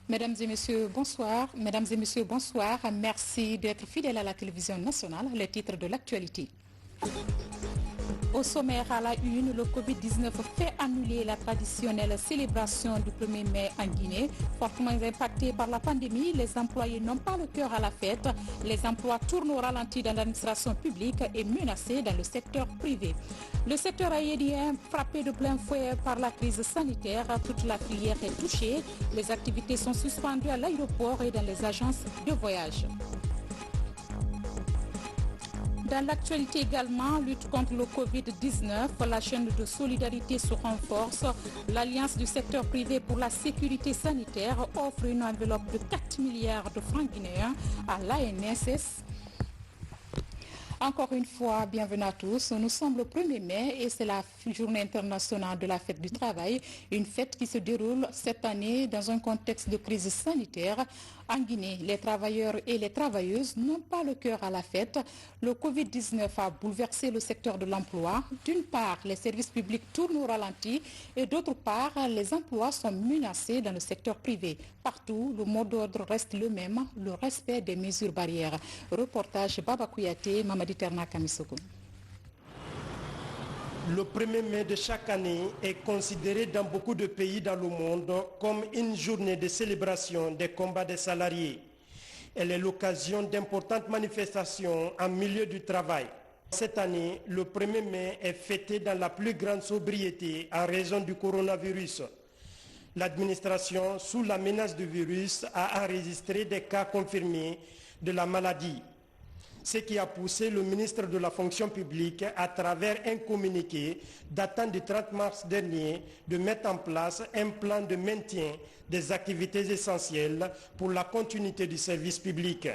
Mesdames et messieurs, bonsoir. Mesdames et messieurs, bonsoir. Merci d'être fidèles à la télévision nationale. Les titres de l'actualité. Au sommaire à la une, le Covid-19 fait annuler la traditionnelle célébration du 1er mai en Guinée. Fortement impactés par la pandémie, les employés n'ont pas le cœur à la fête. Les emplois tournent au ralenti dans l'administration publique et menacés dans le secteur privé. Le secteur aérien, frappé de plein fouet par la crise sanitaire, toute la filière est touchée. Les activités sont suspendues à l'aéroport et dans les agences de voyage. Dans l'actualité également, lutte contre le Covid-19, la chaîne de solidarité se renforce. L'Alliance du secteur privé pour la sécurité sanitaire offre une enveloppe de 4 milliards de francs guinéens à l'ANSS. Encore une fois, bienvenue à tous. Nous sommes le 1er mai et c'est la journée internationale de la fête du travail. Une fête qui se déroule cette année dans un contexte de crise sanitaire. En Guinée, les travailleurs et les travailleuses n'ont pas le cœur à la fête. Le Covid-19 a bouleversé le secteur de l'emploi. D'une part, les services publics tournent au ralenti et d'autre part, les emplois sont menacés dans le secteur privé. Partout, le mot d'ordre reste le même, le respect des mesures barrières. Reportage Baba Kouyaté, Mamadi Terna Kamisoko. Le 1er mai de chaque année est considéré dans beaucoup de pays dans le monde comme une journée de célébration des combats des salariés. Elle est l'occasion d'importantes manifestations en milieu du travail. Cette année, le 1er mai est fêté dans la plus grande sobriété en raison du coronavirus. L'administration, sous la menace du virus, a enregistré des cas confirmés de la maladie. Ce qui a poussé le ministre de la fonction publique, à travers un communiqué datant du 30 mars dernier, de mettre en place un plan de maintien des activités essentielles pour la continuité du service public.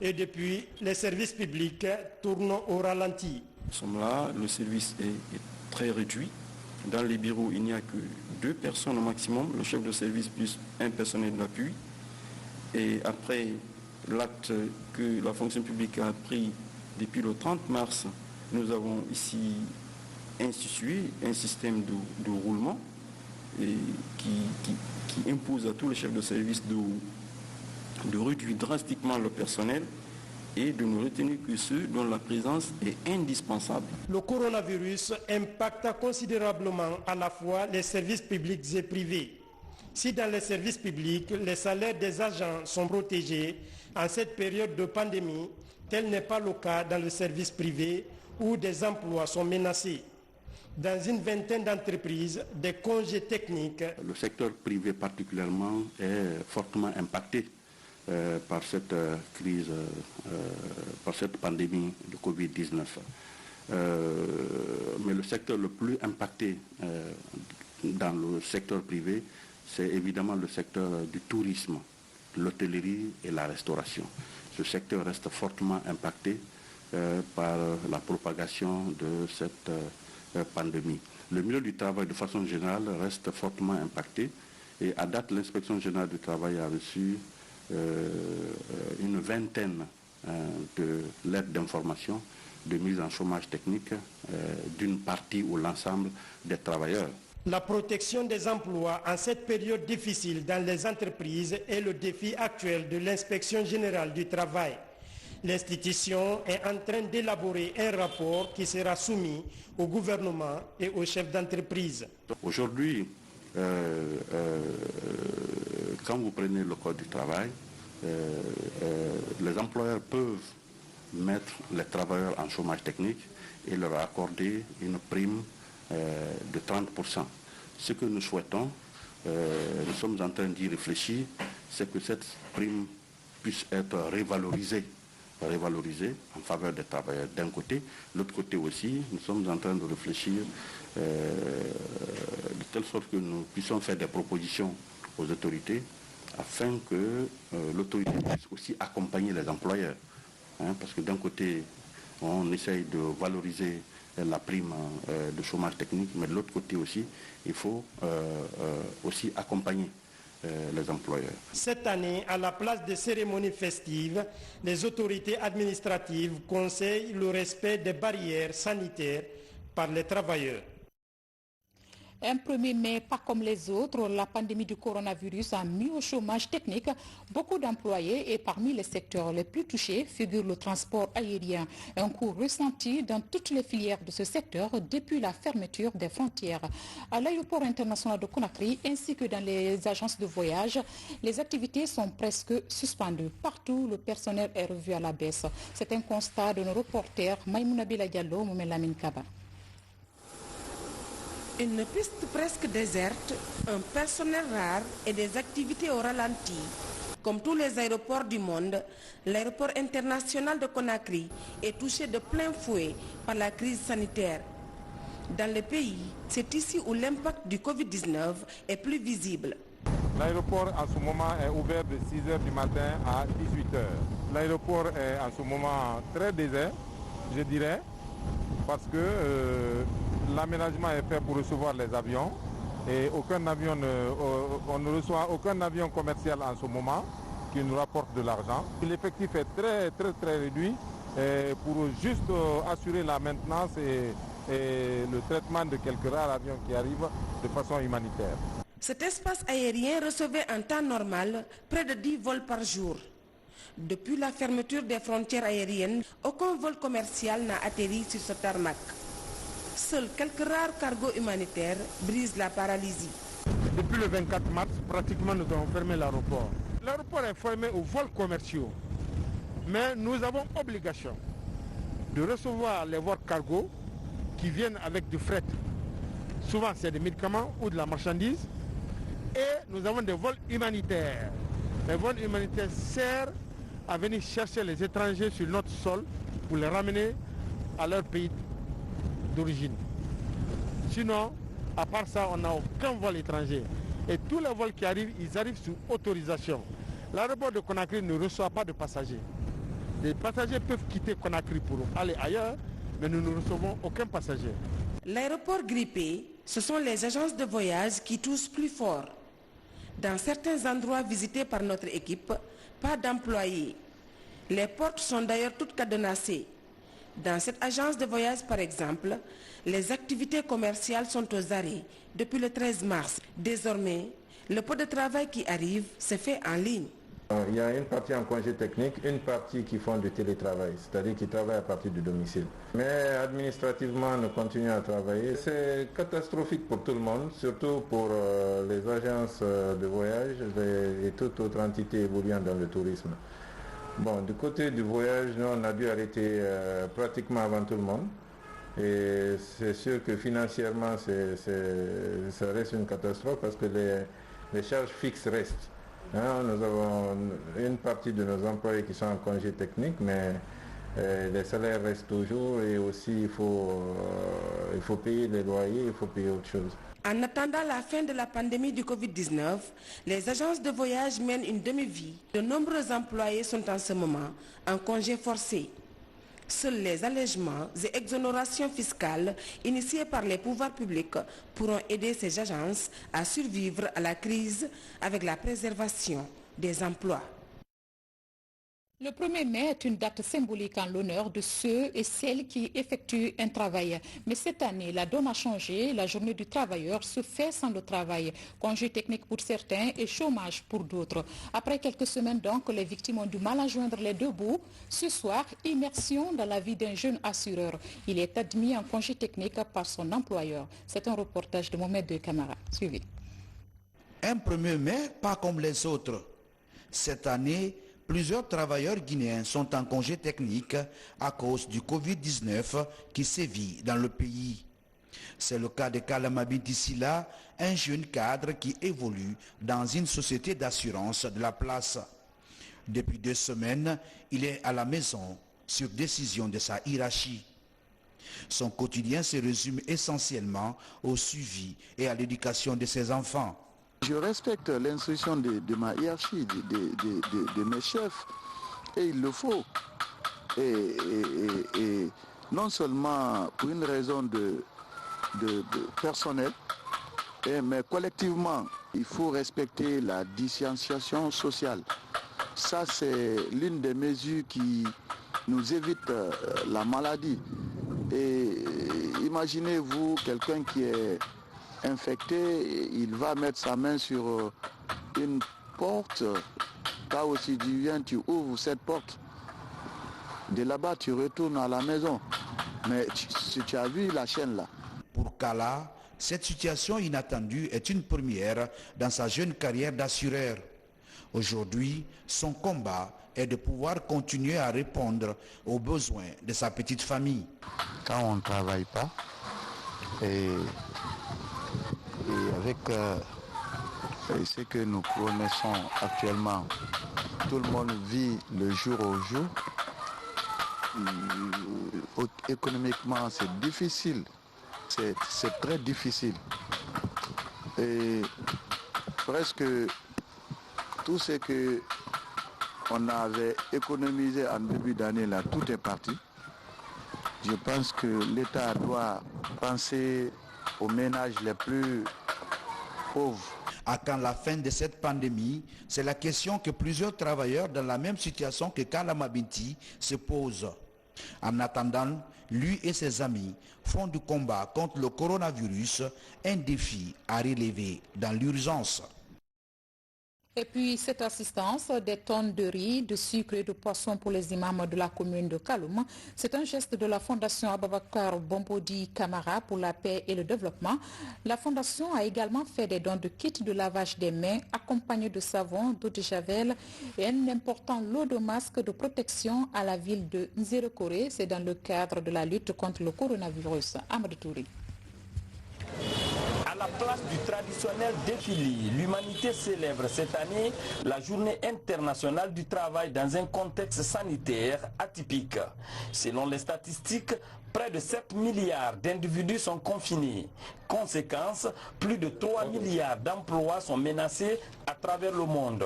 Et depuis, les services publics tournent au ralenti. Nous sommes là, le service est très réduit. Dans les bureaux, il n'y a que 2 personnes au maximum, le chef de service plus un personnel d'appui. Et après l'acte que la fonction publique a pris depuis le 30 mars, nous avons ici institué un système de roulement qui impose à tous les chefs de service de réduire drastiquement le personnel et de ne retenir que ceux dont la présence est indispensable. Le coronavirus impacte considérablement à la fois les services publics et privés. Si dans les services publics, les salaires des agents sont protégés en cette période de pandémie, tel n'est pas le cas dans le service privé où des emplois sont menacés. Dans une vingtaine d'entreprises, des congés techniques. Le secteur privé particulièrement est fortement impacté par cette crise, par cette pandémie de Covid-19. Mais le secteur le plus impacté dans le secteur privé, c'est évidemment le secteur du tourisme, l'hôtellerie et la restauration. Ce secteur reste fortement impacté par la propagation de cette pandémie. Le milieu du travail, de façon générale, reste fortement impacté. Et à date, l'inspection générale du travail a reçu une vingtaine de lettres d'information de mise en chômage technique d'une partie ou l'ensemble des travailleurs. La protection des emplois en cette période difficile dans les entreprises est le défi actuel de l'inspection générale du travail. L'institution est en train d'élaborer un rapport qui sera soumis au gouvernement et aux chefs d'entreprise. Aujourd'hui, quand vous prenez le code du travail, les employeurs peuvent mettre les travailleurs en chômage technique et leur accorder une prime de 30%. Ce que nous souhaitons, nous sommes en train d'y réfléchir, c'est que cette prime puisse être révalorisée en faveur des travailleurs d'un côté. De l'autre côté aussi, nous sommes en train de réfléchir de telle sorte que nous puissions faire des propositions aux autorités afin que l'autorité puisse aussi accompagner les employeurs. Parce que d'un côté, on essaye de valoriser la prime de chômage technique, mais de l'autre côté aussi, il faut aussi accompagner les employeurs. Cette année, à la place des cérémonies festives, les autorités administratives conseillent le respect des barrières sanitaires par les travailleurs. Un 1er mai, pas comme les autres, la pandémie du coronavirus a mis au chômage technique beaucoup d'employés et parmi les secteurs les plus touchés figure le transport aérien. Un coût ressenti dans toutes les filières de ce secteur depuis la fermeture des frontières. À l'aéroport international de Conakry ainsi que dans les agences de voyage, les activités sont presque suspendues. Partout, le personnel est revu à la baisse. C'est un constat de nos reporters Maïmouna Bila Diallo, Moumel Lamine Kaba. Une piste presque déserte, un personnel rare et des activités au ralenti. Comme tous les aéroports du monde, l'aéroport international de Conakry est touché de plein fouet par la crise sanitaire. Dans le pays, c'est ici où l'impact du Covid-19 est plus visible. L'aéroport en ce moment est ouvert de 6h du matin à 18h. L'aéroport est en ce moment très désert, je dirais, parce que l'aménagement est fait pour recevoir les avions et on ne reçoit aucun avion commercial en ce moment qui nous rapporte de l'argent. L'effectif est très réduit pour juste assurer la maintenance et le traitement de quelques rares avions qui arrivent de façon humanitaire. Cet espace aérien recevait en temps normal près de 10 vols par jour. Depuis la fermeture des frontières aériennes, aucun vol commercial n'a atterri sur ce tarmac. Seuls quelques rares cargos humanitaires brisent la paralysie. Depuis le 24 mars, pratiquement nous avons fermé l'aéroport. L'aéroport est fermé aux vols commerciaux, mais nous avons obligation de recevoir les vols cargo qui viennent avec du fret. Souvent c'est des médicaments ou de la marchandise. Et nous avons des vols humanitaires. Les vols humanitaires servent à venir chercher les étrangers sur notre sol pour les ramener à leur pays d'origine. Sinon, à part ça, on n'a aucun vol étranger. Et tous les vols qui arrivent, ils arrivent sous autorisation. L'aéroport de Conakry ne reçoit pas de passagers. Les passagers peuvent quitter Conakry pour aller ailleurs, mais nous ne recevons aucun passager. L'aéroport grippé, ce sont les agences de voyage qui touchent plus fort. Dans certains endroits visités par notre équipe, pas d'employés. Les portes sont d'ailleurs toutes cadenassées. Dans cette agence de voyage, par exemple, les activités commerciales sont aux arrêts depuis le 13 mars. Désormais, le peu de travail qui arrive se fait en ligne. Il y a une partie en congé technique, une partie qui font du télétravail, c'est-à-dire qui travaillent à partir du domicile. Mais administrativement, nous continuons à travailler. C'est catastrophique pour tout le monde, surtout pour les agences de voyage et toute autre entité évoluant dans le tourisme. Bon, du côté du voyage, nous, on a dû arrêter pratiquement avant tout le monde. Et c'est sûr que financièrement, ça reste une catastrophe parce que les charges fixes restent. Nous avons une partie de nos employés qui sont en congé technique, mais les salaires restent toujours et aussi il faut payer les loyers, il faut payer autre chose. En attendant la fin de la pandémie du Covid-19, les agences de voyage mènent une demi-vie. De nombreux employés sont en ce moment en congé forcé. Seuls les allègements et exonérations fiscales initiées par les pouvoirs publics pourront aider ces agences à survivre à la crise avec la préservation des emplois. Le 1er mai est une date symbolique en l'honneur de ceux et celles qui effectuent un travail. Mais cette année, la donne a changé. La journée du travailleur se fait sans le travail. Congé technique pour certains et chômage pour d'autres. Après quelques semaines donc, les victimes ont du mal à joindre les deux bouts. Ce soir, immersion dans la vie d'un jeune assureur. Il est admis en congé technique par son employeur. C'est un reportage de Mohamed de Camara. Suivi. Un 1er mai, pas comme les autres. Cette année, plusieurs travailleurs guinéens sont en congé technique à cause du Covid-19 qui sévit dans le pays. C'est le cas de Kalamabi Dissila, un jeune cadre qui évolue dans une société d'assurance de la place. Depuis 2 semaines, il est à la maison sur décision de sa hiérarchie. Son quotidien se résume essentiellement au suivi et à l'éducation de ses enfants. Je respecte l'instruction de ma hiérarchie, de mes chefs, et il le faut. Et non seulement pour une raison de personnel, mais collectivement, il faut respecter la distanciation sociale. Ça, c'est l'une des mesures qui nous évite la maladie. Et imaginez-vous quelqu'un qui est infecté, il va mettre sa main sur une porte. Toi aussi tu viens, tu ouvres cette porte. De là-bas, tu retournes à la maison. Mais tu as vu la chaîne là. Pour Kala, cette situation inattendue est une première dans sa jeune carrière d'assureur. Aujourd'hui, son combat est de pouvoir continuer à répondre aux besoins de sa petite famille. Quand on ne travaille pas, et avec ce que nous connaissons actuellement, tout le monde vit le jour au jour. Économiquement, c'est difficile. C'est très difficile. Et presque tout ce que on avait économisé en début d'année, là, tout est parti. Je pense que l'État doit penser aux ménages les plus pauvres. À quand la fin de cette pandémie? C'est la question que plusieurs travailleurs dans la même situation que Kala Mabinti se posent. En attendant, lui et ses amis font du combat contre le coronavirus un défi à relever dans l'urgence. Et puis cette assistance des tonnes de riz, de sucre et de poissons pour les imams de la commune de Kaloum, c'est un geste de la Fondation Ababakar Bombodi Camara pour la paix et le développement. La Fondation a également fait des dons de kits de lavage des mains accompagnés de savon, d'eau de javel et un important lot de masques de protection à la ville de Nzérekore. C'est dans le cadre de la lutte contre le coronavirus. Amadou Touré. À la place du traditionnel défilé, l'humanité célèbre cette année la journée internationale du travail dans un contexte sanitaire atypique. Selon les statistiques, près de 7 milliards d'individus sont confinés. Conséquence, plus de 3 milliards d'emplois sont menacés à travers le monde.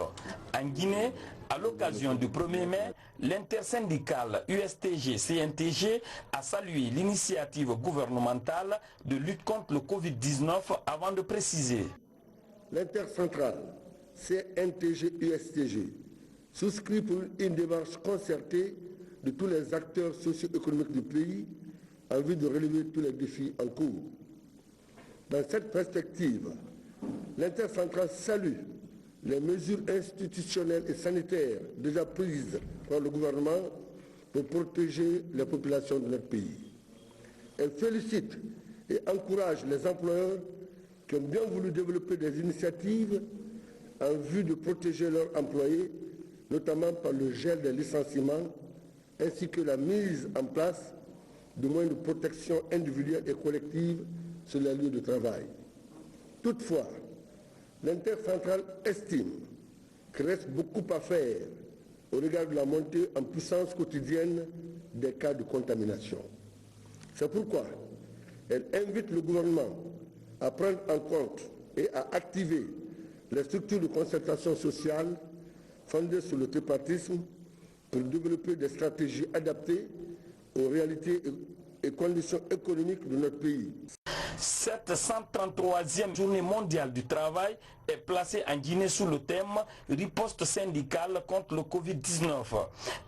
En Guinée, à l'occasion du 1er mai, l'intersyndicale USTG-CNTG a salué l'initiative gouvernementale de lutte contre le Covid-19 avant de préciser. L'intercentrale CNTG-USTG souscrit pour une démarche concertée de tous les acteurs socio-économiques du pays en vue de relever tous les défis en cours. Dans cette perspective, l'intercentrale salue les mesures institutionnelles et sanitaires déjà prises par le gouvernement pour protéger les populations de notre pays. Elle félicite et encourage les employeurs qui ont bien voulu développer des initiatives en vue de protéger leurs employés, notamment par le gel des licenciements, ainsi que la mise en place de moyens de protection individuelle et collective sur les lieux de travail. Toutefois, l'intercentrale estime qu'il reste beaucoup à faire au regard de la montée en puissance quotidienne des cas de contamination. C'est pourquoi elle invite le gouvernement à prendre en compte et à activer les structures de concertation sociale fondées sur le tripartisme pour développer des stratégies adaptées aux réalités et conditions économiques de notre pays. Cette 133e journée mondiale du travail est placée en Guinée sous le thème « Riposte syndicale contre le Covid-19 ».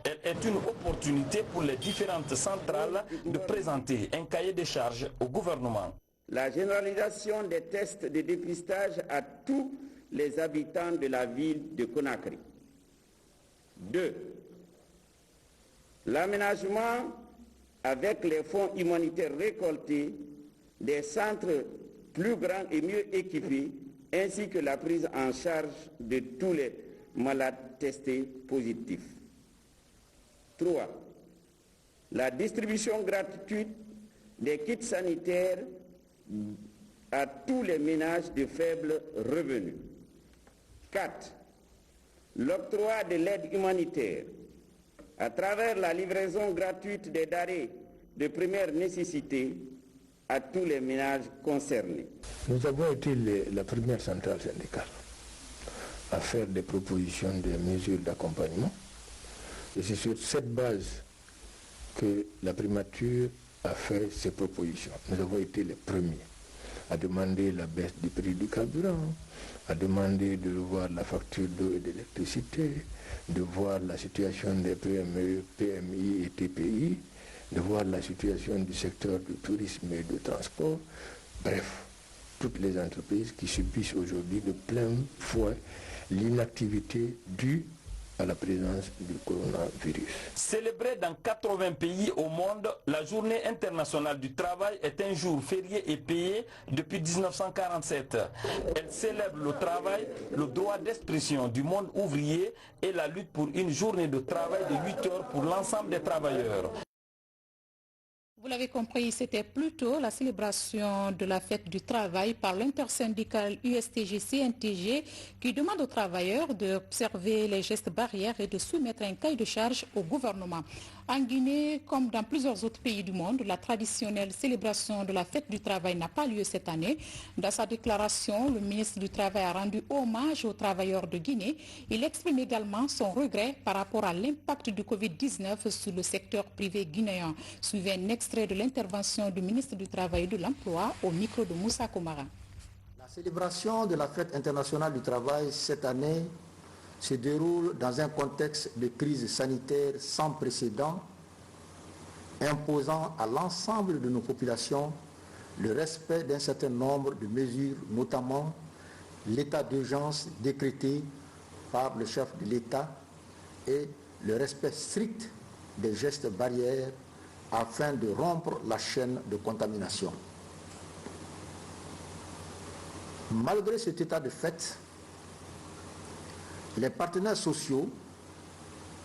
Elle est une opportunité pour les différentes centrales de présenter un cahier de charges au gouvernement. La généralisation des tests de dépistage à tous les habitants de la ville de Conakry. 2. L'aménagement avec les fonds humanitaires récoltés des centres plus grands et mieux équipés, ainsi que la prise en charge de tous les malades testés positifs. 3. La distribution gratuite des kits sanitaires à tous les ménages de faibles revenus. 4. L'octroi de l'aide humanitaire à travers la livraison gratuite des denrées de première nécessité à tous les ménages concernés. Nous avons été la première centrale syndicale à faire des propositions de mesures d'accompagnement. Et c'est sur cette base que la primature a fait ses propositions. Nous avons été les premiers à demander la baisse du prix du carburant, à demander de revoir la facture d'eau et d'électricité, de voir la situation des PME, PMI et TPI, de voir la situation du secteur du tourisme et du transport. Bref, toutes les entreprises qui subissent aujourd'hui de plein fouet l'inactivité due à la présence du coronavirus. Célébrée dans 80 pays au monde, la Journée internationale du travail est un jour férié et payé depuis 1947. Elle célèbre le travail, le droit d'expression du monde ouvrier et la lutte pour une journée de travail de 8 heures pour l'ensemble des travailleurs. Vous l'avez compris, c'était plutôt la célébration de la fête du travail par l'intersyndicale USTG-CNTG qui demande aux travailleurs d'observer les gestes barrières et de soumettre un cahier de charge au gouvernement. En Guinée, comme dans plusieurs autres pays du monde, la traditionnelle célébration de la fête du travail n'a pas lieu cette année. Dans sa déclaration, le ministre du Travail a rendu hommage aux travailleurs de Guinée. Il exprime également son regret par rapport à l'impact du Covid-19 sur le secteur privé guinéen. Suivez un extrait de l'intervention du ministre du Travail et de l'Emploi au micro de Moussa Komara. La célébration de la fête internationale du travail cette année se déroule dans un contexte de crise sanitaire sans précédent, imposant à l'ensemble de nos populations le respect d'un certain nombre de mesures, notamment l'état d'urgence décrété par le chef de l'État et le respect strict des gestes barrières afin de rompre la chaîne de contamination. Malgré cet état de fait, les partenaires sociaux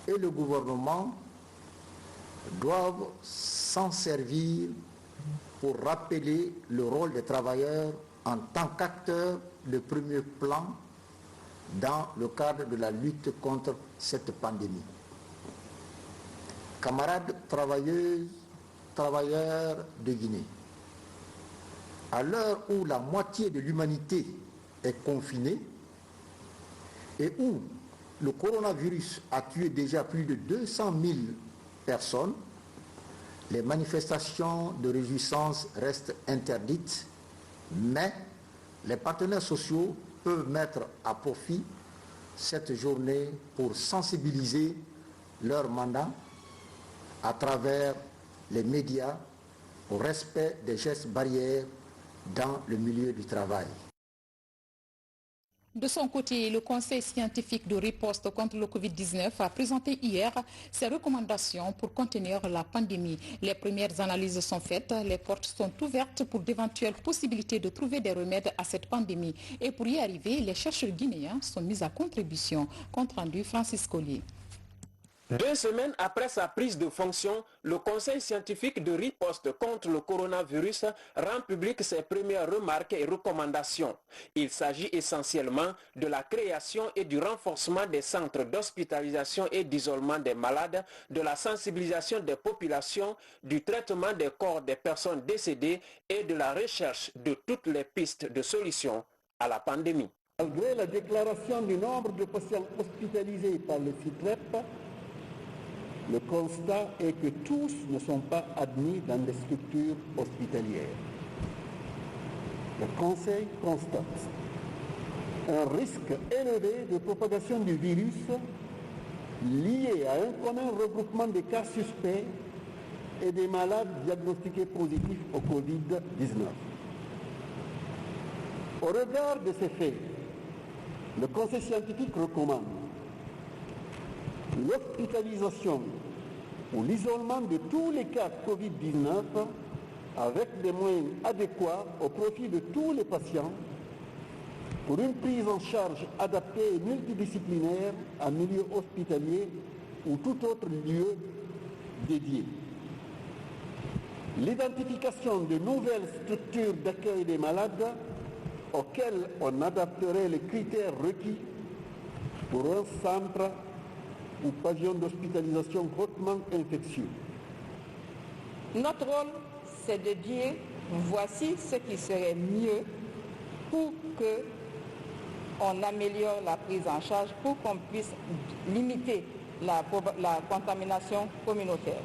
et le gouvernement doivent s'en servir pour rappeler le rôle des travailleurs en tant qu'acteurs de premier plan dans le cadre de la lutte contre cette pandémie. Camarades travailleuses, travailleurs de Guinée, à l'heure où la moitié de l'humanité est confinée et où le coronavirus a tué déjà plus de 200 000 personnes, les manifestations de réjouissance restent interdites, mais les partenaires sociaux peuvent mettre à profit cette journée pour sensibiliser leur mandat à travers les médias au respect des gestes barrières dans le milieu du travail. De son côté, le Conseil scientifique de riposte contre le Covid-19 a présenté hier ses recommandations pour contenir la pandémie. Les premières analyses sont faites, les portes sont ouvertes pour d'éventuelles possibilités de trouver des remèdes à cette pandémie. Et pour y arriver, les chercheurs guinéens sont mis à contribution. Compte rendu Francis Collier. 2 semaines après sa prise de fonction, le Conseil scientifique de riposte contre le coronavirus rend public ses premières remarques et recommandations. Il s'agit essentiellement de la création et du renforcement des centres d'hospitalisation et d'isolement des malades, de la sensibilisation des populations, du traitement des corps des personnes décédées et de la recherche de toutes les pistes de solutions à la pandémie. Malgré la déclaration du nombre de patients hospitalisés par le CITREP, le constat est que tous ne sont pas admis dans les structures hospitalières. Le Conseil constate un risque élevé de propagation du virus lié à un commun regroupement des cas suspects et des malades diagnostiqués positifs au Covid-19. Au regard de ces faits, le Conseil scientifique recommande l'hospitalisation ou l'isolement de tous les cas Covid-19 avec des moyens adéquats au profit de tous les patients pour une prise en charge adaptée et multidisciplinaire en milieu hospitalier ou tout autre lieu dédié. L'identification de nouvelles structures d'accueil des malades auxquelles on adapterait les critères requis pour un centre ou pavillon d'hospitalisation hautement infectieux. Notre rôle, c'est de dire voici ce qui serait mieux pour qu'on améliore la prise en charge, pour qu'on puisse limiter la contamination communautaire.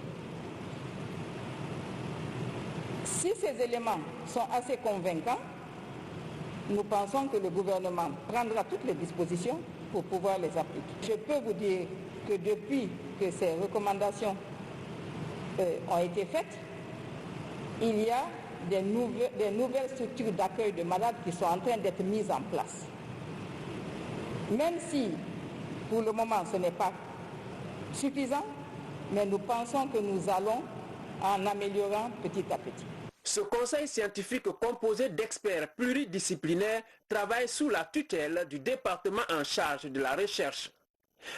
Si ces éléments sont assez convaincants, nous pensons que le gouvernement prendra toutes les dispositions pour pouvoir les appliquer. Je peux vous dire que depuis que ces recommandations ont été faites, il y a des nouvelles structures d'accueil de malades qui sont en train d'être mises en place. Même si, pour le moment, ce n'est pas suffisant, mais nous pensons que nous allons en améliorant petit à petit. Ce conseil scientifique composé d'experts pluridisciplinaires travaille sous la tutelle du département en charge de la recherche.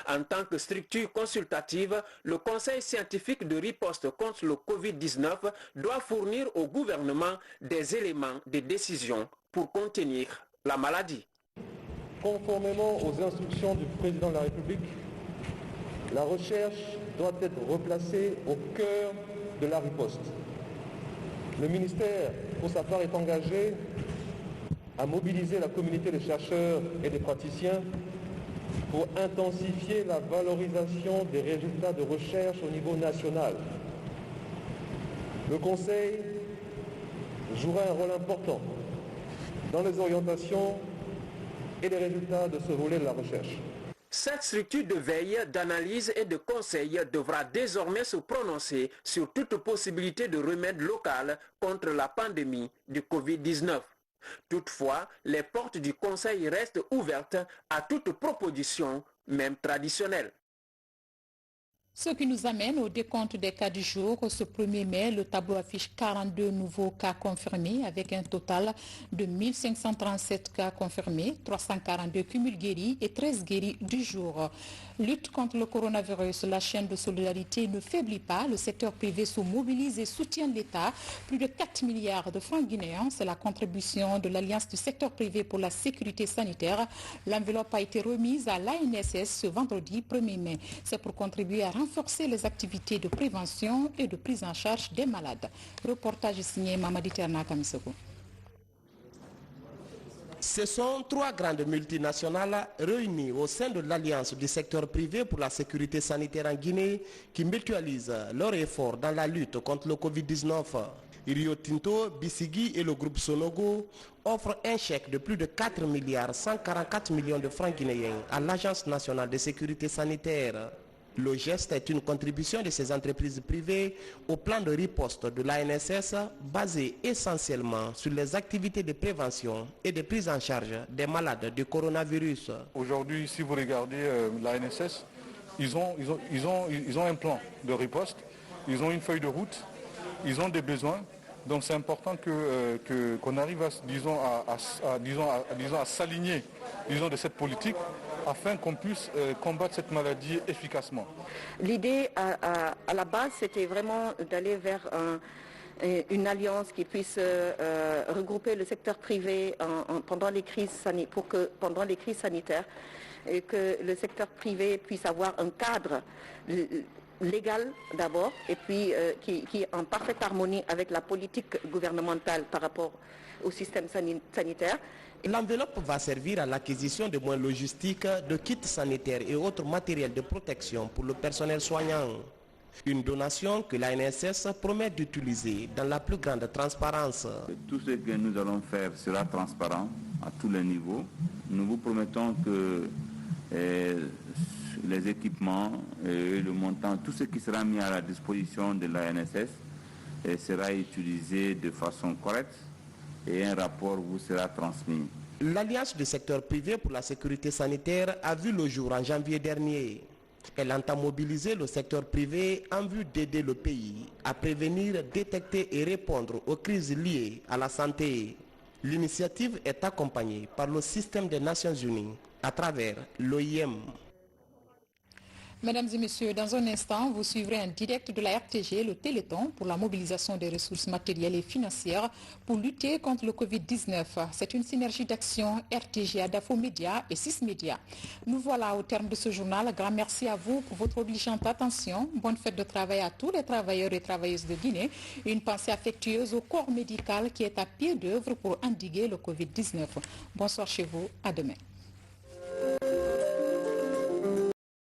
En tant que structure consultative, le conseil scientifique de riposte contre le Covid-19 doit fournir au gouvernement des éléments de décision pour contenir la maladie. Conformément aux instructions du président de la République, la recherche doit être replacée au cœur de la riposte. Le ministère, pour sa part, est engagé à mobiliser la communauté de chercheurs et des praticiens pour intensifier la valorisation des résultats de recherche au niveau national. Le Conseil jouera un rôle important dans les orientations et les résultats de ce volet de la recherche. Cette structure de veille, d'analyse et de conseil devra désormais se prononcer sur toute possibilité de remède local contre la pandémie du Covid-19. Toutefois, les portes du Conseil restent ouvertes à toute proposition, même traditionnelle. Ce qui nous amène au décompte des cas du jour. Ce 1er mai, le tableau affiche 42 nouveaux cas confirmés avec un total de 1537 cas confirmés, 342 cumuls guéris et 13 guéris du jour. Lutte contre le coronavirus, la chaîne de solidarité ne faiblit pas. Le secteur privé se mobilise et soutient l'État. Plus de 4 milliards de francs guinéens, c'est la contribution de l'Alliance du secteur privé pour la sécurité sanitaire. L'enveloppe a été remise à l'ANSS ce vendredi 1er mai. C'est pour contribuer à renforcer les activités de prévention et de prise en charge des malades. Reportage signé Mamadi Terna Kamisoko. Ce sont 3 grandes multinationales réunies au sein de l'Alliance du secteur privé pour la sécurité sanitaire en Guinée qui mutualisent leurs efforts dans la lutte contre le Covid-19. Rio Tinto, Bisigi et le groupe Sonogo offrent un chèque de plus de 4 milliards 144 millions de francs guinéens à l'Agence nationale de sécurité sanitaire. Le geste est une contribution de ces entreprises privées au plan de riposte de l'ANSS basé essentiellement sur les activités de prévention et de prise en charge des malades du coronavirus. Aujourd'hui, si vous regardez l'ANSS, ils ont un plan de riposte, ils ont une feuille de route, ils ont des besoins. Donc c'est important qu'on arrive à s'aligner de cette politique afin qu'on puisse combattre cette maladie efficacement. L'idée à la base, c'était vraiment d'aller vers une alliance qui puisse regrouper le secteur privé pendant les crises sanitaires et que le secteur privé puisse avoir un cadre légal d'abord et puis qui est en parfaite harmonie avec la politique gouvernementale par rapport au système sanitaire. L'enveloppe va servir à l'acquisition de moyens logistiques, de kits sanitaires et autres matériels de protection pour le personnel soignant. Une donation que l'ANSS promet d'utiliser dans la plus grande transparence. Tout ce que nous allons faire sera transparent à tous les niveaux. Nous vous promettons que les équipements et le montant, tout ce qui sera mis à la disposition de l'ANSS sera utilisé de façon correcte et un rapport vous sera transmis. L'Alliance du secteur privé pour la sécurité sanitaire a vu le jour en janvier dernier. Elle entend mobiliser le secteur privé en vue d'aider le pays à prévenir, détecter et répondre aux crises liées à la santé. L'initiative est accompagnée par le système des Nations Unies à travers l'OIM. Mesdames et messieurs, dans un instant, vous suivrez un direct de la RTG, le Téléthon, pour la mobilisation des ressources matérielles et financières pour lutter contre le Covid-19. C'est une synergie d'action RTG, Adafo Média et 6 Médias. Nous voilà au terme de ce journal. Un grand merci à vous pour votre obligeante attention. Bonne fête de travail à tous les travailleurs et travailleuses de Guinée. Une pensée affectueuse au corps médical qui est à pied d'œuvre pour endiguer le Covid-19. Bonsoir chez vous. À demain.